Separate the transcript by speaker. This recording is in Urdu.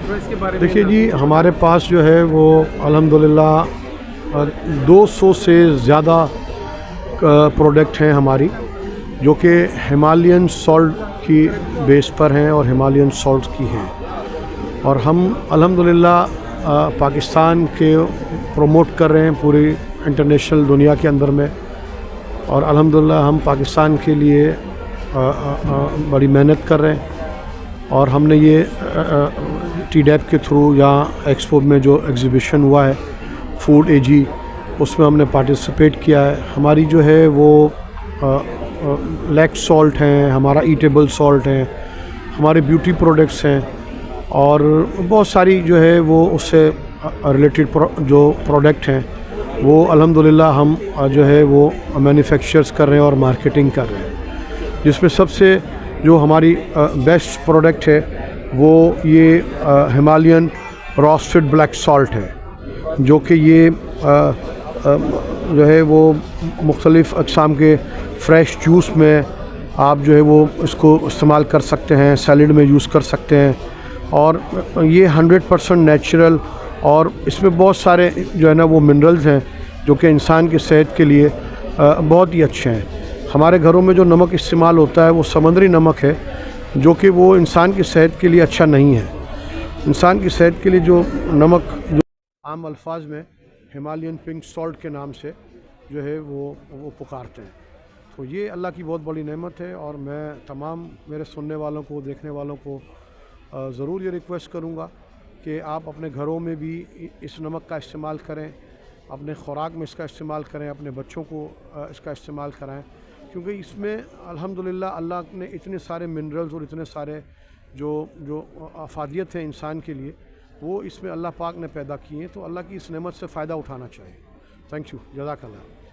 Speaker 1: تو اس کے بارے میں
Speaker 2: دیکھیے جی، ہمارے پاس جو ہے وہ الحمدللہ 200 سے زیادہ پروڈکٹ ہیں ہماری، جو کہ ہمالین سالٹ کی بیس پر ہیں اور ہمالین سالٹ کی ہیں، اور ہم الحمدللہ پاکستان کے پروموٹ کر رہے ہیں پوری انٹرنیشنل دنیا کے اندر میں، اور الحمدللہ ہم پاکستان کے لیے بڑی محنت کر رہے ہیں، اور ہم نے یہ ٹی ڈیپ کے تھرو یہاں ایکسپو میں جو ایگزیبیشن ہوا ہے فوڈ اے جی، اس میں ہم نے پارٹیسپیٹ کیا ہے۔ ہماری جو ہے وہ لیک سالٹ ہیں، ہمارا ایٹیبل سالٹ ہیں، ہمارے بیوٹی پروڈکٹس ہیں، اور بہت ساری جو ہے وہ اس سے ریلیٹڈ جو پروڈکٹ ہیں وہ الحمدللہ ہم جو ہے وہ مینوفیکچرز کر رہے ہیں اور مارکیٹنگ کر رہے ہیں، جس میں سب سے جو ہماری بیسٹ پروڈکٹ ہے وہ یہ ہمالین روسٹڈ بلیک سالٹ ہے، جو کہ یہ جو ہے وہ مختلف اقسام کے فریش جوس میں آپ جو ہے وہ اس کو استعمال کر سکتے ہیں، سیلڈ میں یوز کر سکتے ہیں، اور یہ 100% نیچرل، اور اس میں بہت سارے جو ہے نا وہ منرلز ہیں جو کہ انسان کی صحت کے لیے بہت ہی اچھے ہیں۔ ہمارے گھروں میں جو نمک استعمال ہوتا ہے وہ سمندری نمک ہے، جو کہ وہ انسان کی صحت کے لیے اچھا نہیں ہے۔ انسان کی صحت کے لیے جو نمک جو عام الفاظ میں ہمالین پنک سالٹ کے نام سے جو ہے وہ پکارتے ہیں، تو یہ اللہ کی بہت بڑی نعمت ہے، اور میں تمام میرے سننے والوں کو، دیکھنے والوں کو ضرور یہ ریکویسٹ کروں گا کہ آپ اپنے گھروں میں بھی اس نمک کا استعمال کریں، اپنے خوراک میں اس کا استعمال کریں، اپنے بچوں کو اس کا استعمال کرائیں، کیونکہ اس میں الحمدللہ اللہ نے اتنے سارے منرلز اور اتنے سارے جو افادیت ہیں انسان کے لیے، وہ اس میں اللہ پاک نے پیدا کی ہیں، تو اللہ کی اس نعمت سے فائدہ اٹھانا چاہیے۔ تھینک یو، جزاک اللہ۔